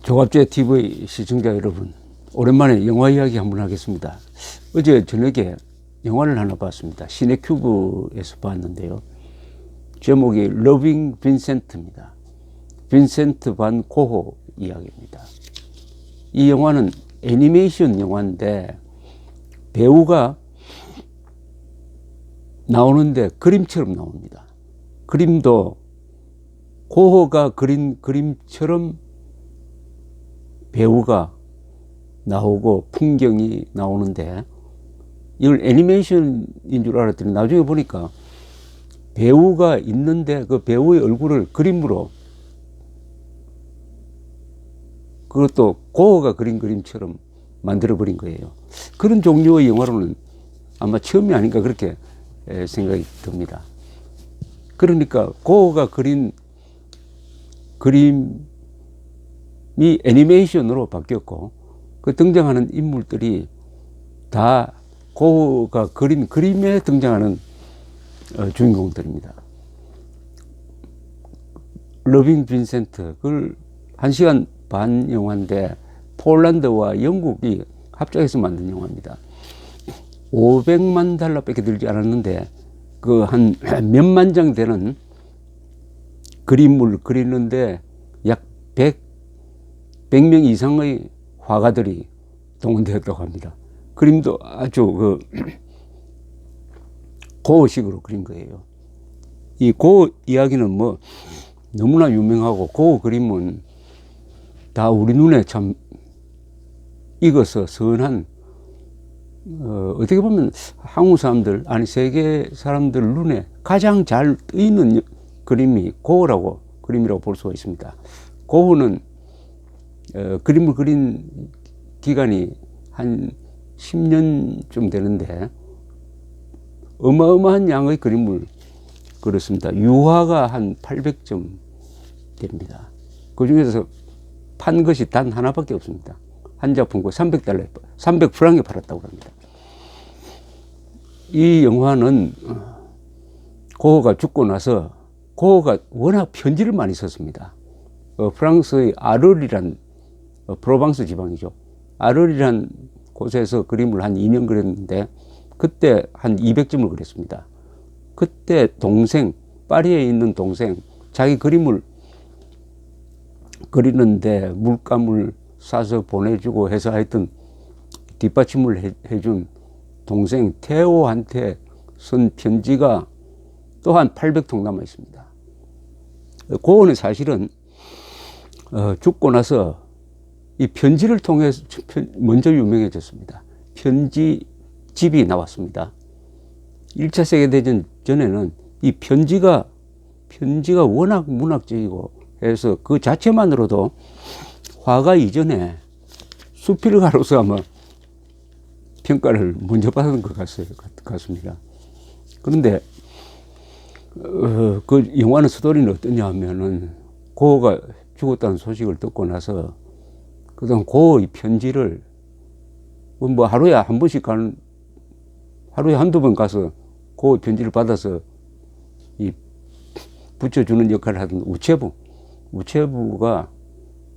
조갑제 TV 시청자 여러분, 오랜만에 영화 이야기 한번 하겠습니다. 어제 저녁에 영화를 하나 봤습니다. 시네큐브에서 봤는데요. 제목이 러빙 빈센트입니다. 빈센트 반 고호 이야기입니다. 이 영화는 애니메이션 영화인데 배우가 나오는데 그림처럼 나옵니다. 그림도 고호가 그린 그림처럼 배우가 나오고 풍경이 나오는데, 이걸 애니메이션인 줄 알았더니 나중에 보니까 배우가 있는데 그 배우의 얼굴을 그림으로, 그것도 고호가 그린 그림처럼 만들어버린 거예요. 그런 종류의 영화로는 아마 처음이 아닌가 그렇게 생각이 듭니다. 그러니까 고호가 그린 그림이 애니메이션으로 바뀌었고, 그 등장하는 인물들이 다 고호가 그린 그림에 등장하는 주인공들입니다. 러빙 빈센트, 그걸 1시간 반 영화인데 폴란드와 영국이 합작해서 만든 영화입니다. 500만 달러밖에 들지 않았는데 그 한 몇만 장 되는 그림을 그리는데 약 100명 이상의 화가들이 동원되었다고 합니다. 그림도 아주 고어식으로 그린 거예요. 이 고어 이야기는 뭐 너무나 유명하고, 고어 그림은 다 우리 눈에 참 익어서 선한, 어떻게 보면 한국 사람들, 아니 세계 사람들 눈에 가장 잘 뜨이는 그림이 고어라고, 그림이라고 볼 수가 있습니다. 고어는 그림을 그린 기간이 한 10년쯤 되는데 어마어마한 양의 그림을 그렸습니다. 유화가 한 800점 됩니다. 그 중에서 판 것이 단 하나밖에 없습니다. 한 작품 그 300달러에, 300프랑에 팔았다고 합니다. 이 영화는 고호가 죽고 나서, 고호가 워낙 편지를 많이 썼습니다. 프랑스의 아르리란, 프로방스 지방이죠. 아르리란 곳에서 그림을 한 2년 그렸는데 그때 한 200점을 그렸습니다. 그때 동생, 파리에 있는 동생, 자기 그림을 그리는데 물감을 사서 보내주고 해서 하여튼 뒷받침을 해준 동생 테오한테 쓴 편지가 또 한 800통 남아 있습니다. 고흐는 사실은 죽고 나서 이 편지를 통해서 먼저 유명해졌습니다. 편지집이 나왔습니다. 1차 세계대전 전에는 이 편지가 워낙 문학적이고 해서 그 자체만으로도 화가 이전에 수필가로서 아마 평가를 먼저 받은 것 같습니다. 그런데 그 영화는 스토리는 어떠냐 하면은, 고호가 죽었다는 소식을 듣고 나서 그동안 고호의 편지를 뭐 하루에 한 번씩 하루에 한두 번 가서 고호의 편지를 받아서 이 붙여주는 역할을 하던 우체부가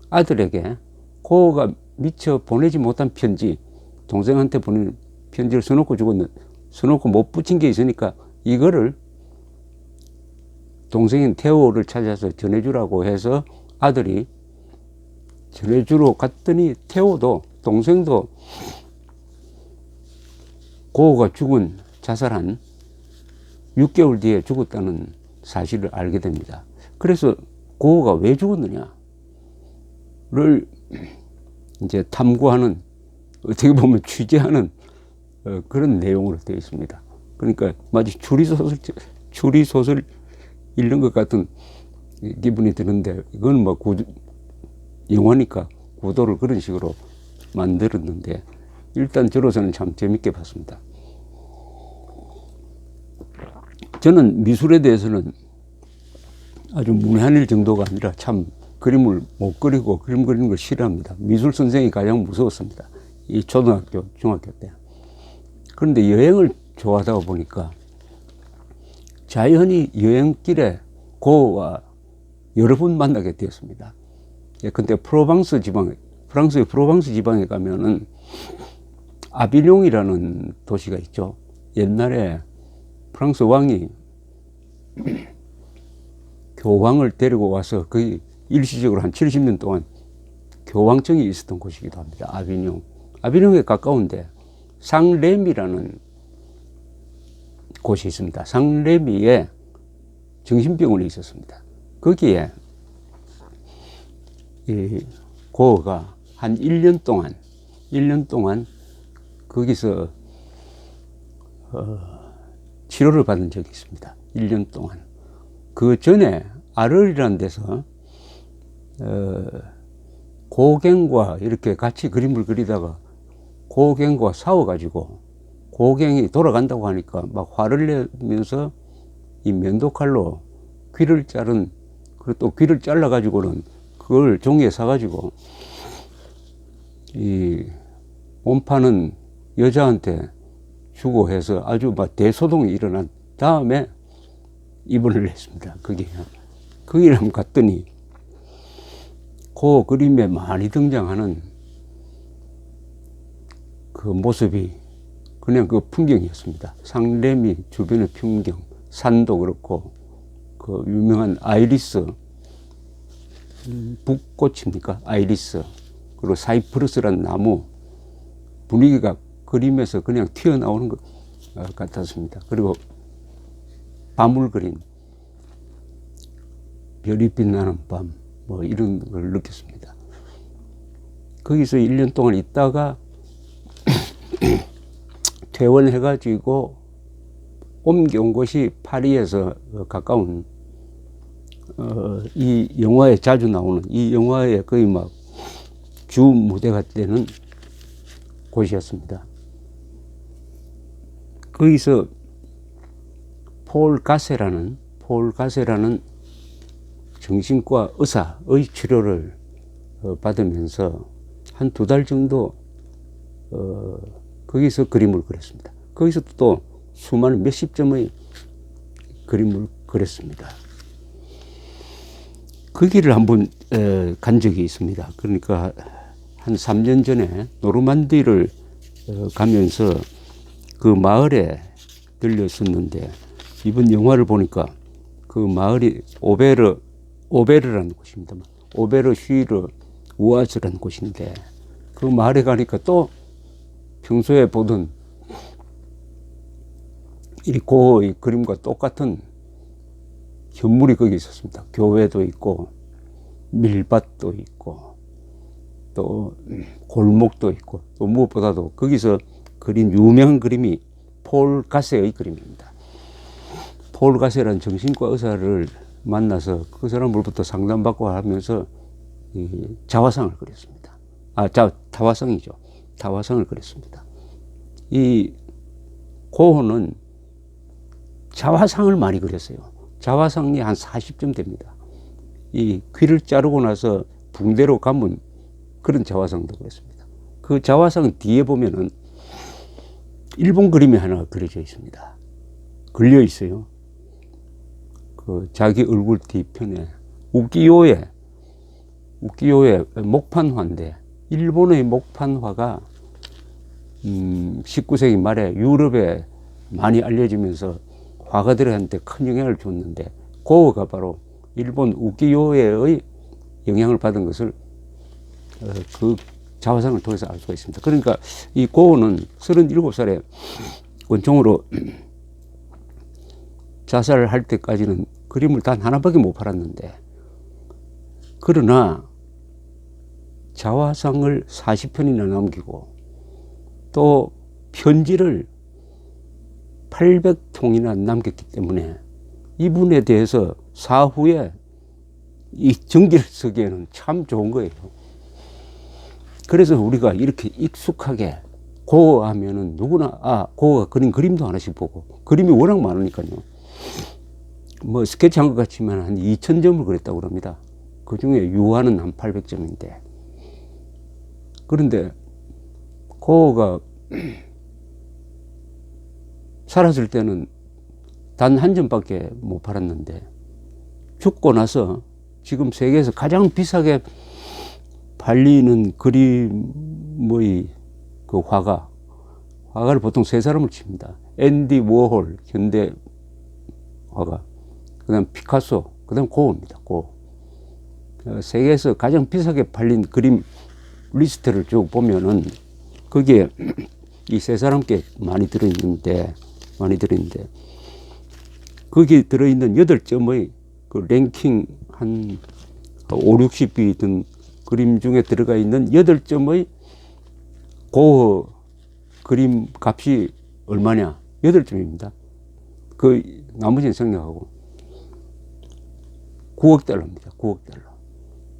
아들에게 고호가 미처 보내지 못한 편지, 동생한테 보낸 편지를 써놓고 죽었는데, 써놓고 못 붙인 게 있으니까 이거를 동생인 테오를 찾아서 전해주라고 해서 아들이 전해주러 갔더니 테오도, 동생도 고호가 자살한 6개월 뒤에 죽었다는 사실을 알게 됩니다. 그래서 고호가 왜 죽었느냐를 이제 탐구하는, 어떻게 보면 취재하는 그런 내용으로 되어 있습니다. 그러니까 마치 추리소설 읽는 것 같은 기분이 드는데, 이건 뭐 영화니까 구도를 그런 식으로 만들었는데, 일단 저로서는 참 재밌게 봤습니다. 저는 미술에 대해서는 아주 문외한일 정도가 아니라 참 그림을 못 그리고 그림 그리는 걸 싫어합니다. 미술 선생이 가장 무서웠습니다. 이 초등학교, 중학교 때. 그런데 여행을 좋아하다 보니까 자연히 여행길에 고호와 여러 번 만나게 되었습니다. 근데 프로방스 지방, 프랑스의 프로방스 지방에 가면은 아비뇽이라는 도시가 있죠. 옛날에 프랑스 왕이 교황을 데리고 와서 거의 일시적으로 한 70년 동안 교황청이 있었던 곳이기도 합니다. 아비뇽. 아비뇽에 가까운데 상레미라는 곳이 있습니다. 상레미에 정신병원이 있었습니다. 거기에 이 고흐가 한 1년 동안 거기서 치료를 받은 적이 있습니다. 1년 동안. 그 전에 아르이라는 데서 고갱과 이렇게 같이 그림을 그리다가 고갱과 싸워가지고 고갱이 돌아간다고 하니까 막 화를 내면서 이 면도칼로 귀를 자른, 그리고 또 귀를 잘라가지고는 그걸 종이에 싸가지고 이 몸파는 여자한테 주고 해서 아주 막 대소동이 일어난 다음에 입원을 했습니다. 거기를 한번 갔더니 그 그림에 많이 등장하는 그 모습이 그냥 그 풍경이었습니다. 상레미 주변의 풍경, 산도 그렇고 그 유명한 아이리스 북꽃입니까? 아이리스, 그리고 사이프러스라는 나무, 분위기가 그림에서 그냥 튀어나오는 것 같았습니다. 그리고 밤을 그린 별이 빛나는 밤, 뭐 이런 걸 느꼈습니다. 거기서 1년 동안 있다가 퇴원해가지고 옮겨온 곳이 파리에서 가까운 이 영화에 자주 나오는, 이 영화에 거의 막 주 무대가 되는 곳이었습니다. 거기서 폴 가세라는 정신과 의사의 치료를 받으면서 한 2달 정도 거기서 그림을 그렸습니다. 거기서 또 수많은 몇십 점의 그림을 그렸습니다. 거기를 한번 간 적이 있습니다. 그러니까 한 3년 전에 노르만디를 가면서 그 마을에 들렸었는데, 이번 영화를 보니까 그 마을이 오베르라는 곳입니다. 오베르 슈이르 우아즈라는 곳인데, 그 마을에 가니까 또 평소에 보던 이 고의 그림과 똑같은 현물이 거기 있었습니다. 교회도 있고 밀밭도 있고 또 골목도 있고, 또 무엇보다도 거기서 그린 유명한 그림이 폴 가세의 그림입니다. 폴 가세라는 정신과 의사를 만나서 그 사람으로부터 상담받고 하면서 이 자화상을 그렸습니다. 타화상이죠. 타화상을 그렸습니다. 이 고흐는 자화상을 많이 그렸어요. 자화상이 한 40점 됩니다. 이 귀를 자르고 나서 붕대로 감은 그런 자화상도 그랬습니다. 그 자화상 뒤에 보면은 일본 그림이 하나 그려져 있습니다. 걸려 있어요. 그 자기 얼굴 뒤편에 우키요에 목판화인데, 일본의 목판화가 19세기 말에 유럽에 많이 알려지면서 화가들한테 큰 영향을 줬는데, 고흐가 바로 일본 우키요에의 영향을 받은 것을 그 자화상을 통해서 알 수가 있습니다. 그러니까 이 고흐는 37살에 원총으로 자살을 할 때까지는 그림을 단 하나밖에 못 팔았는데, 그러나 자화상을 40편이나 남기고 또 편지를 800통이나 남겼기 때문에 이분에 대해서 사후에 이 전기를 쓰기에는 참 좋은 거예요. 그래서 우리가 이렇게 익숙하게 고흐 하면은 누구나 고흐가 그린 그림도 하나씩 보고, 그림이 워낙 많으니까요. 뭐 스케치 한 것 같지만 한 2000점을 그렸다고 그럽니다. 그 중에 유화는 한 800점인데. 그런데 고흐가 살았을 때는 단 한 점밖에 못 팔았는데, 죽고 나서 지금 세계에서 가장 비싸게 팔리는 그림의 그 화가를 보통 세 사람을 칩니다. 앤디 워홀, 현대 화가, 그 다음 피카소, 그 다음 고흐입니다. 고흐. 세계에서 가장 비싸게 팔린 그림 리스트를 쭉 보면은 거기에 이 세 사람께 많이 들어있는데 거기에 들어있는 8점의 그 랭킹 한 5, 60비 든 그림 중에 들어가 있는 8점의 고흐 그림 값이 얼마냐? 8점입니다. 그 나머지는 생략하고 9억 달러입니다. 9억 달러.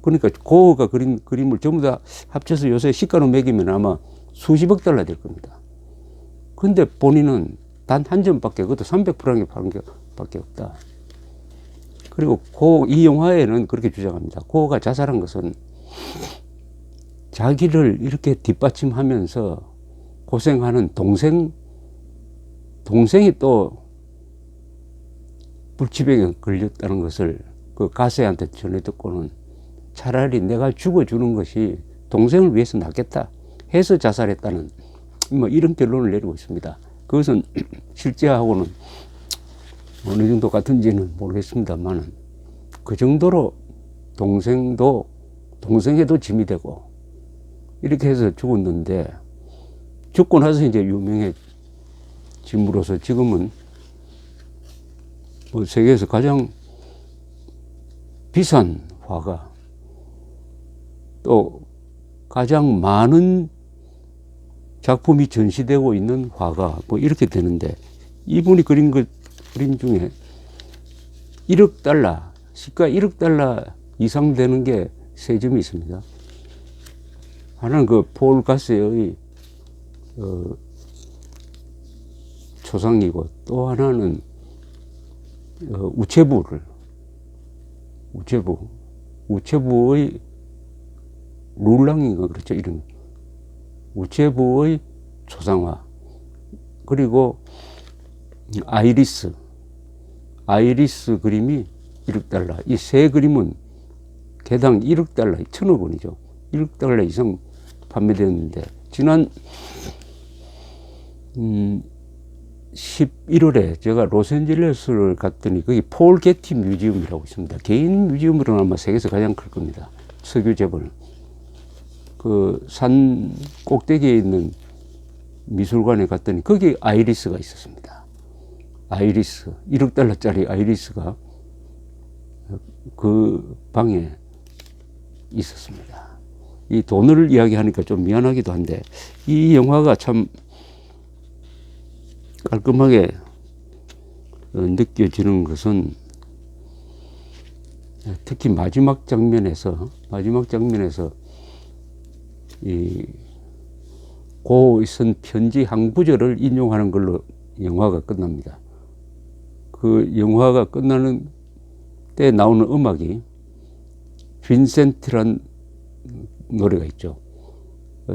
그러니까 고흐가 그린 그림을 전부 다 합쳐서 요새 시가로 매기면 아마 수십억 달러 될 겁니다. 근데 본인은 단 한 점밖에, 그것도 300프랑에 파는 게 밖에 없다. 그리고 이 영화에는 그렇게 주장합니다. 고흐가 자살한 것은 자기를 이렇게 뒷받침하면서 고생하는 동생이 또 불치병에 걸렸다는 것을 그 가세한테 전해 듣고는 차라리 내가 죽어주는 것이 동생을 위해서 낫겠다 해서 자살했다는 뭐 이런 결론을 내리고 있습니다. 그것은 실제하고는 어느 정도 같은지는 모르겠습니다만은 그 정도로 동생에도 짐이 되고 이렇게 해서 죽었는데, 죽고 나서 이제 유명해짐으로써 지금은 뭐 세계에서 가장 비싼 화가, 또 가장 많은 작품이 전시되고 있는 화가 뭐 이렇게 되는데, 이분이 그린 그림 중에 1억 달러, 시가 1억 달러 이상 되는 게 세 점이 있습니다. 하나는 그 폴 가스의 초상이고, 또 하나는 우체부의 룰랑인가 그렇죠, 이름. 우체부의 초상화, 그리고 아이리스 그림이 1억 달러. 이 세 그림은 개당 1억 달러, 1,000억 원이죠. 1억 달러 이상 판매되었는데, 지난 11월에 제가 로스앤젤레스를 갔더니 거기 폴 게티 뮤지엄이라고 있습니다. 개인 뮤지엄으로는 아마 세계에서 가장 클 겁니다. 석유 재벌. 그 산 꼭대기에 있는 미술관에 갔더니 거기 아이리스가 있었습니다. 아이리스, 1억 달러짜리 아이리스가 그 방에 있었습니다. 이 돈을 이야기하니까 좀 미안하기도 한데, 이 영화가 참 깔끔하게 느껴지는 것은 특히 마지막 장면에서 이 고흐의 쓴 편지 한 구절을 인용하는 걸로 영화가 끝납니다. 그 영화가 끝나는 때 나오는 음악이 빈센트란 노래가 있죠.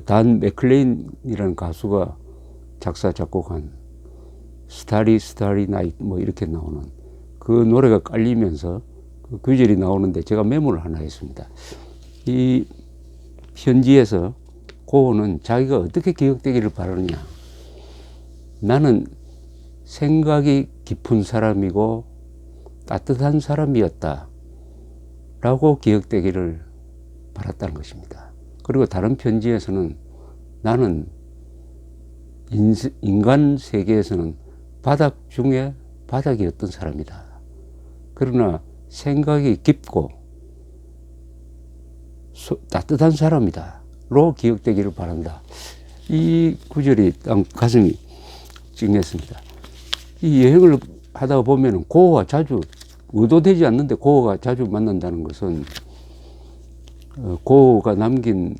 단 맥클레인이라는 가수가 작사 작곡한 스타리 나이트 뭐 이렇게 나오는 그 노래가 깔리면서 그 구절이 나오는데, 제가 메모를 하나 했습니다. 이 편지에서 고흐는 자기가 어떻게 기억되기를 바라느냐. 나는 생각이 깊은 사람이고 따뜻한 사람이었다 라고 기억되기를 바랐다는 것입니다. 그리고 다른 편지에서는 나는 인간 세계에서는 바닥 중에 바닥이었던 사람이다. 그러나 생각이 깊고 따뜻한 사람이다 로 기억되기를 바란다. 이 구절이 가슴이 찡했습니다. 이 여행을 하다 보면 고흐와 자주, 의도되지 않는데 고흐가 자주 만난다는 것은 고흐가 남긴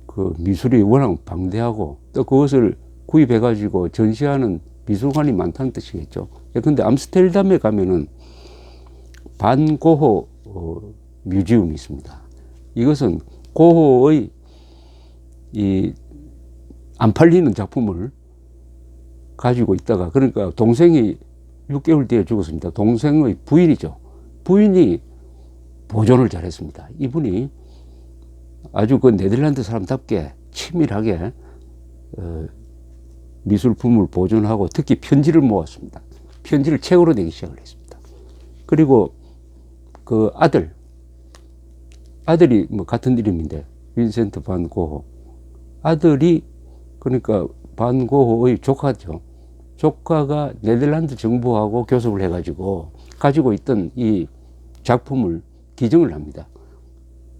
그 미술이 워낙 방대하고 또 그것을 구입해 가지고 전시하는 미술관이 많다는 뜻이겠죠. 근데 암스테르담에 가면은 반 고흐 뮤지엄이 있습니다. 이것은 고흐의 안 팔리는 작품을 가지고 있다가, 그러니까 동생이 6개월 뒤에 죽었습니다. 동생의 부인이죠. 부인이 보존을 잘했습니다. 이분이 아주 그 네덜란드 사람답게 치밀하게 미술품을 보존하고 특히 편지를 모았습니다. 편지를 책으로 내기 시작을 했습니다. 그리고 그 아들이 뭐 같은 이름인데 빈센트 반 고흐 아들이 그러니까 반 고흐의 조카죠. 조카가 네덜란드 정부하고 교섭을 해가지고 가지고 있던 이 작품을 기증을 합니다.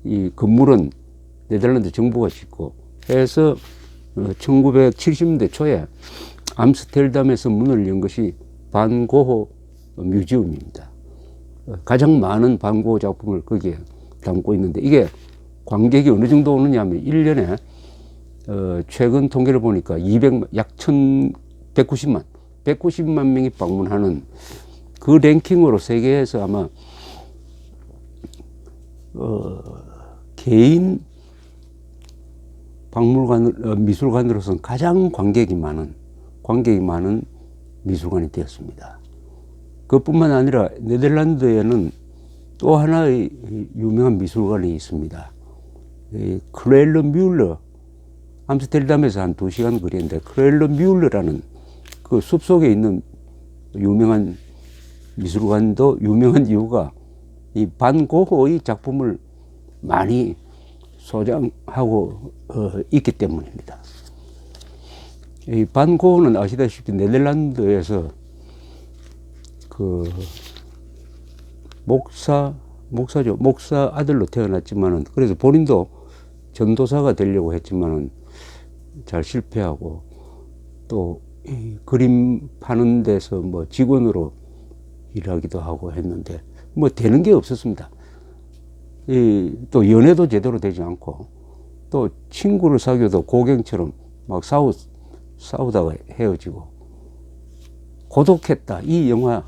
이 건물은 네덜란드 정부가 짓고 해서 1970년대 초에 암스테르담에서 문을 연 것이 반 고흐 뮤지엄입니다. 가장 많은 반 고흐 작품을 거기에 담고 있는데 이게 관객이 어느 정도 오느냐 하면 1년에 최근 통계를 보니까 약 190만 명이 방문하는 그 랭킹으로 세계에서 아마 개인 박물관 미술관으로서는 가장 관객이 많은 미술관이 되었습니다. 그뿐만 아니라 네덜란드에는 또 하나의 유명한 미술관이 있습니다. 크레일러 뮬러, 암스테르담에서 한 2시간 거리인데 크레일러 뮬러라는 그 숲속에 있는 유명한 미술관도 유명한 이유가 이 반 고흐의 작품을 많이 소장하고 있기 때문입니다. 이 반 고흐는 아시다시피 네덜란드에서 그 목사 아들로 태어났지만은 그래서 본인도 전도사가 되려고 했지만은 잘 실패하고 또 이 그림 파는 데서 뭐 직원으로 일하기도 하고 했는데 뭐 되는 게 없었습니다. 또 연애도 제대로 되지 않고 또 친구를 사귀어도 고갱처럼 막 싸우다가 헤어지고 고독했다. 이 영화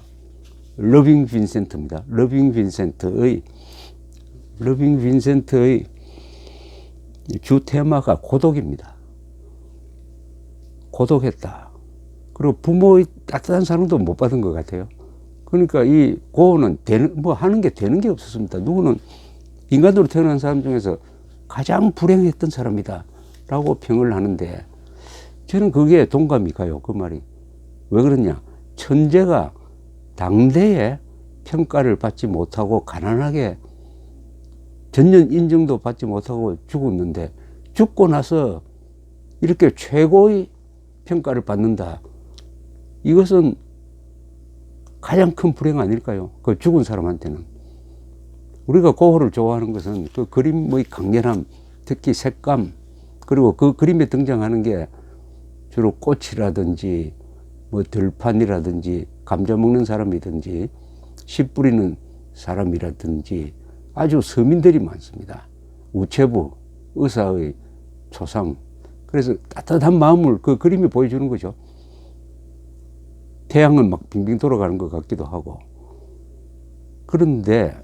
러빙 빈센트입니다. 러빙 빈센트의 주 테마가 고독입니다. 고독했다. 그리고 부모의 따뜻한 사랑도 못 받은 것 같아요. 그러니까 이 고흐는 하는 게 되는 게 없었습니다. 누구는 인간으로 태어난 사람 중에서 가장 불행했던 사람이다 라고 평을 하는데 저는 그게 동감이 가요. 그 말이. 왜 그러냐. 천재가 당대에 평가를 받지 못하고 가난하게 전년 인정도 받지 못하고 죽었는데 죽고 나서 이렇게 최고의 평가를 받는다. 이것은 가장 큰 불행 아닐까요? 그 죽은 사람한테는. 우리가 고흐를 좋아하는 것은 그 그림의 강렬함, 특히 색감, 그리고 그 그림에 등장하는 게 주로 꽃이라든지 뭐 들판이라든지 감자 먹는 사람이든지 씨 뿌리는 사람이라든지 아주 서민들이 많습니다. 우체부, 의사의 초상. 그래서 따뜻한 마음을 그 그림이 보여주는 거죠. 태양은 막 빙빙 돌아가는 것 같기도 하고. 그런데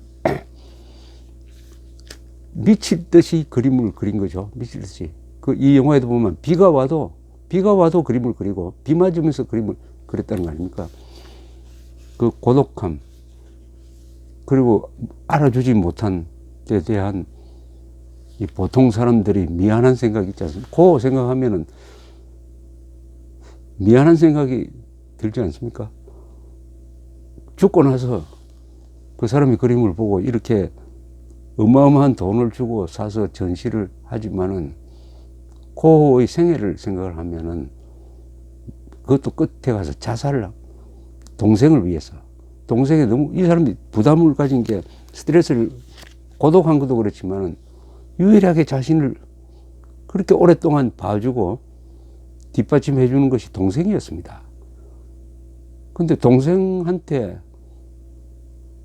미칠 듯이 그림을 그린 거죠. 미칠 듯이. 이 영화에도 보면 비가 와도 그림을 그리고 비 맞으면서 그림을 그렸다는 거 아닙니까? 그 고독함, 그리고 알아주지 못한 데 대한 이 보통 사람들이 미안한 생각이 있지 않습니까? 그 생각하면은 미안한 생각이 들지 않습니까? 죽고 나서 그 사람이 그림을 보고 이렇게 어마어마한 돈을 주고 사서 전시를 하지만은 고흐의 생애를 생각을 하면은 그것도 끝에 가서 자살을 동생을 위해서 동생이 너무 이 사람이 부담을 가진 게 스트레스를 고독한 것도 그렇지만은 유일하게 자신을 그렇게 오랫동안 봐주고 뒷받침해 주는 것이 동생이었습니다. 근데 동생한테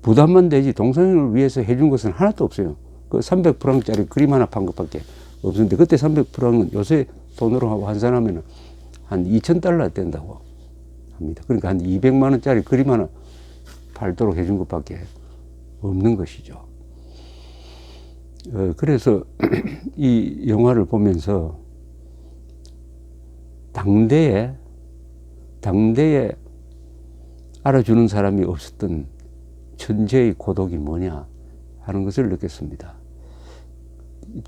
부담만 되지 동생을 위해서 해준 것은 하나도 없어요. 그 300프랑짜리 그림 하나 판 것밖에 없었는데 그때 300프랑은 요새 돈으로 환산하면 한 2,000달러 된다고 합니다. 그러니까 한 200만 원짜리 그림 하나 팔도록 해준 것밖에 없는 것이죠. 그래서 이 영화를 보면서 당대에 알아주는 사람이 없었던 천재의 고독이 뭐냐 하는 것을 느꼈습니다.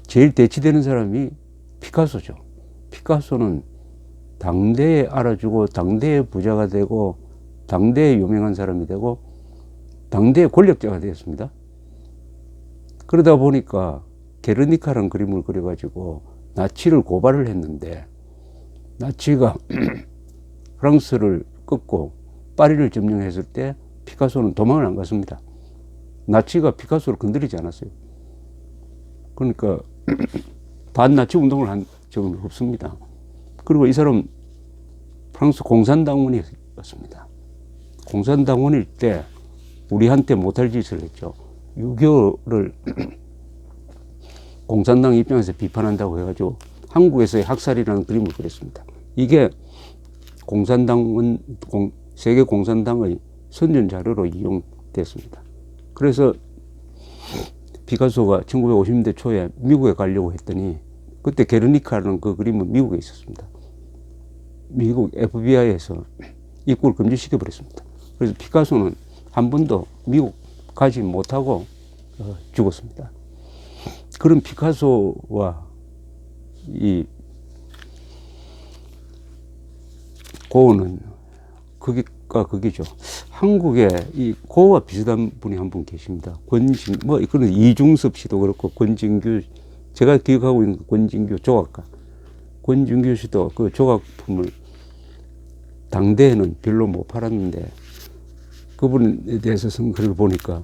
제일 대치되는 사람이 피카소죠. 피카소는 당대에 알아주고 당대의 부자가 되고 당대에 유명한 사람이 되고 당대의 권력자가 되었습니다. 그러다 보니까 게르니카라는 그림을 그려가지고 나치를 고발을 했는데, 나치가 프랑스를 꺾고 파리를 점령했을 때 피카소는 도망을 안 갔습니다. 나치가 피카소를 건드리지 않았어요. 그러니까 반나치 운동을 한 적은 없습니다. 그리고 이 사람 프랑스 공산당원이었습니다. 공산당원일 때 우리한테 못할 짓을 했죠. 유교를 공산당 입장에서 비판한다고 해가지고 한국에서의 학살이라는 그림을 그렸습니다. 이게 공산당은 세계 공산당의 선전 자료로 이용됐습니다. 그래서 피카소가 1950년대 초에 미국에 가려고 했더니, 그때 게르니카라는 그 그림은 미국에 있었습니다. 미국 FBI에서 입국을 금지시켜 버렸습니다. 그래서 피카소는 한 번도 미국 가지 못하고 죽었습니다. 그런 피카소와 이 고흐는 거기가 거기죠. 한국에 이 고흐와 비슷한 분이 한 분 계십니다. 그런 이중섭 씨도 그렇고, 권진규, 제가 기억하고 있는 권진규 조각가. 권진규 씨도 그 조각품을 당대에는 별로 못 팔았는데, 그분에 대해서 쓴 글을 보니까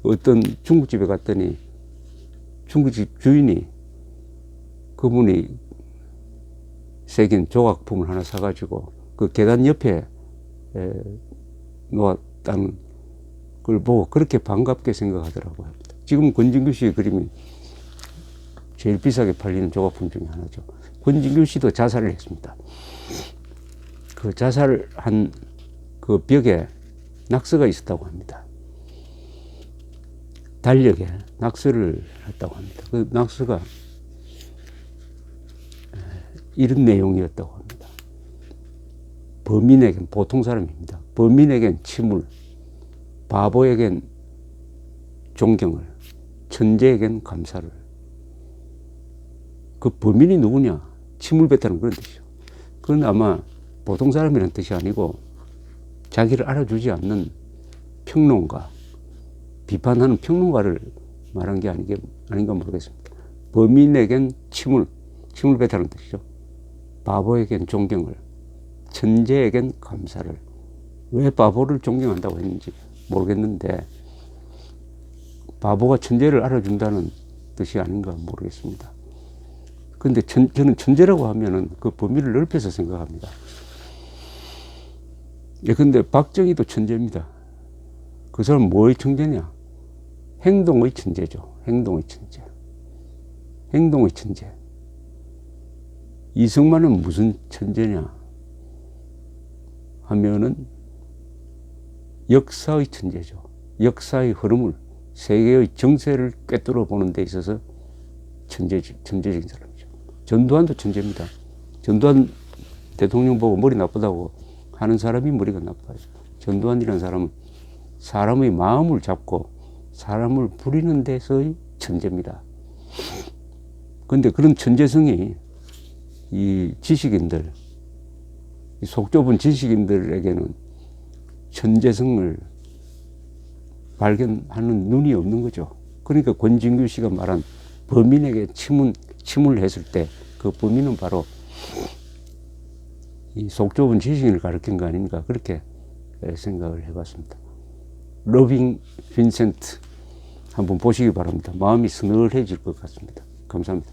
어떤 중국집에 갔더니 중국집 주인이 그분이 새긴 조각품을 하나 사가지고 그 계단 옆에 놓았다는 걸 보고 그렇게 반갑게 생각하더라고요. 지금 권진규 씨의 그림이 제일 비싸게 팔리는 조각품 중에 하나죠. 권진규 씨도 자살을 했습니다. 그 자살한 그 벽에 낙서가 있었다고 합니다. 달력에 낙서를 했다고 합니다. 그 낙서가 이런 내용이었다고 합니다. 범인에겐, 보통 사람입니다. 범인에겐 침울, 바보에겐 존경을, 천재에겐 감사를. 그 범인이 누구냐? 침을 뱉다는 그런 뜻이죠. 그건 아마 보통 사람이라는 뜻이 아니고 자기를 알아주지 않는 평론가, 비판하는 평론가를 말한 게 아닌가 모르겠습니다. 범인에겐 침을 뱉다는 뜻이죠. 바보에겐 존경을, 천재에겐 감사를. 왜 바보를 존경한다고 했는지 모르겠는데, 바보가 천재를 알아준다는 뜻이 아닌가 모르겠습니다. 근데 저는 천재라고 하면은 그 범위를 넓혀서 생각합니다. 예, 근데 박정희도 천재입니다. 그 사람은 뭐의 천재냐? 행동의 천재죠. 행동의 천재. 행동의 천재. 이승만은 무슨 천재냐 하면은 역사의 천재죠. 역사의 흐름을, 세계의 정세를 꿰뚫어 보는 데 있어서 천재적인 사람이죠. 전두환도 천재입니다. 전두환 대통령 보고 머리 나쁘다고 하는 사람이 머리가 나빠요. 전두환이라는 사람은 사람의 마음을 잡고 사람을 부리는 데서의 천재입니다. 그런데 그런 천재성이 이 지식인들, 속 좁은 지식인들에게는 천재성을 발견하는 눈이 없는 거죠. 그러니까 권진규 씨가 말한 범인에게 침을 했을 때 그 범인은 바로 이 속 좁은 지식인을 가리킨 거 아닌가, 그렇게 생각을 해봤습니다. 러빙 빈센트 한번 보시기 바랍니다. 마음이 서늘해질 것 같습니다. 감사합니다.